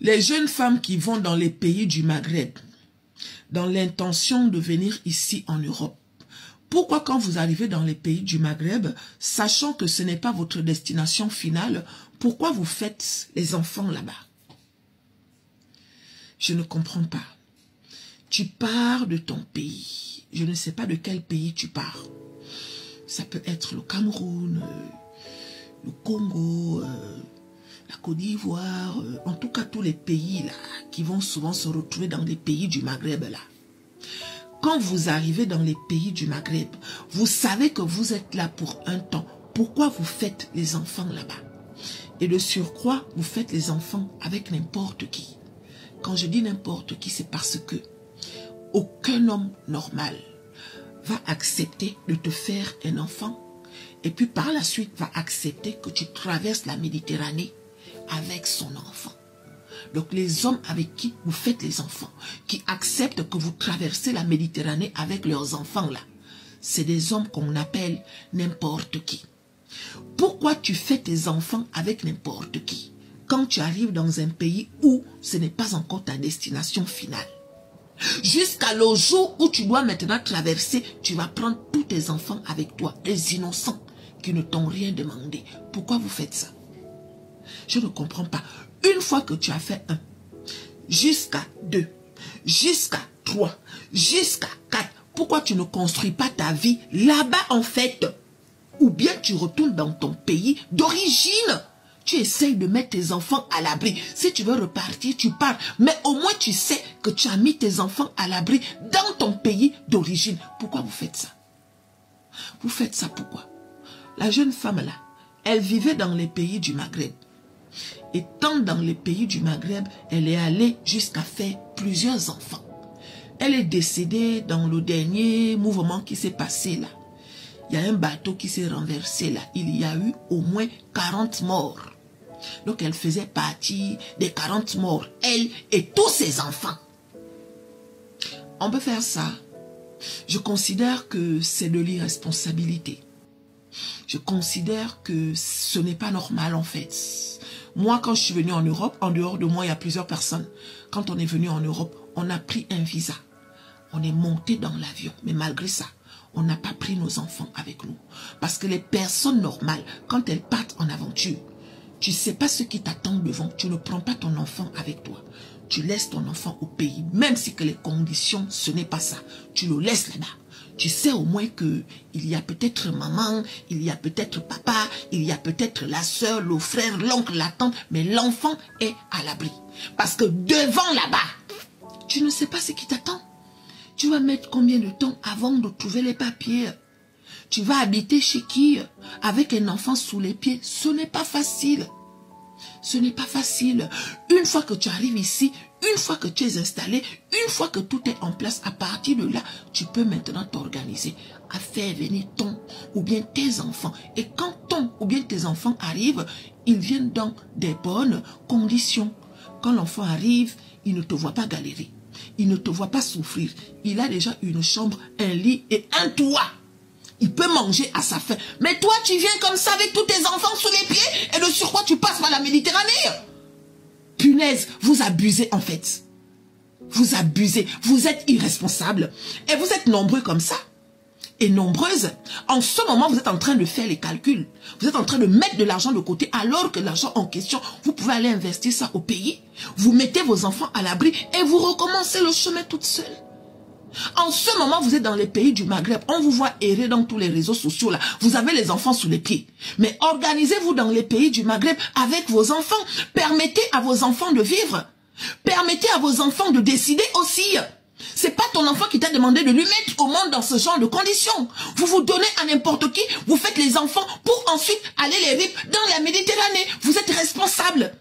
Les jeunes femmes qui vont dans les pays du Maghreb, dans l'intention de venir ici en Europe, pourquoi quand vous arrivez dans les pays du Maghreb, sachant que ce n'est pas votre destination finale, pourquoi vous faites les enfants là-bas? Je ne comprends pas. Tu pars de ton pays. Je ne sais pas de quel pays tu pars. Ça peut être le Cameroun, le Congo, la Côte d'Ivoire, en tout cas tous les pays là, qui vont souvent se retrouver dans les pays du Maghreb là. Quand vous arrivez dans les pays du Maghreb, vous savez que vous êtes là pour un temps. Pourquoi vous faites les enfants là-bas? Et de surcroît, vous faites les enfants avec n'importe qui. Quand je dis n'importe qui, c'est parce que aucun homme normal va accepter de te faire un enfant et puis par la suite va accepter que tu traverses la Méditerranée avec son enfant. Donc les hommes avec qui vous faites les enfants, qui acceptent que vous traversez la Méditerranée avec leurs enfants là, c'est des hommes qu'on appelle n'importe qui. Pourquoi tu fais tes enfants avec n'importe qui quand tu arrives dans un pays où ce n'est pas encore ta destination finale? Jusqu'à le jour où tu dois maintenant traverser, tu vas prendre tous tes enfants avec toi, les innocents qui ne t'ont rien demandé. Pourquoi vous faites ça? Je ne comprends pas. Une fois que tu as fait 1, jusqu'à 2, jusqu'à 3, jusqu'à 4, pourquoi tu ne construis pas ta vie là-bas en fait? Ou bien tu retournes dans ton pays d'origine. Tu essayes de mettre tes enfants à l'abri. Si tu veux repartir, tu pars. Mais au moins tu sais que tu as mis tes enfants à l'abri dans ton pays d'origine. Pourquoi vous faites ça? Vous faites ça pourquoi? La jeune femme là, elle vivait dans les pays du Maghreb. Étant dans les pays du Maghreb, elle est allée jusqu'à faire plusieurs enfants. Elle est décédée dans le dernier mouvement qui s'est passé là. Il y a un bateau qui s'est renversé là. Il y a eu au moins 40 morts. Donc elle faisait partie des 40 morts. Elle et tous ses enfants. On peut faire ça. Je considère que c'est de l'irresponsabilité. Je considère que ce n'est pas normal en fait. Moi, quand je suis venue en Europe, en dehors de moi, il y a plusieurs personnes. Quand on est venu en Europe, on a pris un visa. On est monté dans l'avion. Mais malgré ça, on n'a pas pris nos enfants avec nous. Parce que les personnes normales, quand elles partent en aventure, tu ne sais pas ce qui t'attend devant. Tu ne prends pas ton enfant avec toi. Tu laisses ton enfant au pays. Même si que les conditions, ce n'est pas ça. Tu le laisses là-bas. Tu sais au moins que il y a peut-être maman, il y a peut-être papa, il y a peut-être la soeur, le frère, l'oncle, la tante, mais l'enfant est à l'abri. Parce que devant là-bas, tu ne sais pas ce qui t'attend. Tu vas mettre combien de temps avant de trouver les papiers? Tu vas habiter chez qui? Avec un enfant sous les pieds? Ce n'est pas facile. Ce n'est pas facile. Une fois que tu arrives ici, une fois que tu es installé, une fois que tout est en place, à partir de là, tu peux maintenant t'organiser à faire venir ton ou bien tes enfants. Et quand ton ou bien tes enfants arrivent, ils viennent dans des bonnes conditions. Quand l'enfant arrive, il ne te voit pas galérer. Il ne te voit pas souffrir. Il a déjà une chambre, un lit et un toit. Il peut manger à sa faim. Mais toi, tu viens comme ça avec tous tes enfants sous les pieds et de surcroît, tu passes par la Méditerranée. Punaise, vous abusez en fait. Vous abusez. Vous êtes irresponsables. Et vous êtes nombreux comme ça. Et nombreuses. En ce moment, vous êtes en train de faire les calculs. Vous êtes en train de mettre de l'argent de côté alors que l'argent en question, vous pouvez aller investir ça au pays. Vous mettez vos enfants à l'abri et vous recommencez le chemin toute seule. En ce moment, vous êtes dans les pays du Maghreb. On vous voit errer dans tous les réseaux sociaux là. Vous avez les enfants sous les pieds. Mais organisez-vous dans les pays du Maghreb avec vos enfants. Permettez à vos enfants de vivre. Permettez à vos enfants de décider aussi. C'est pas ton enfant qui t'a demandé de lui mettre au monde dans ce genre de conditions. Vous vous donnez à n'importe qui. Vous faites les enfants pour ensuite aller les vivre dans la Méditerranée. Vous êtes responsables.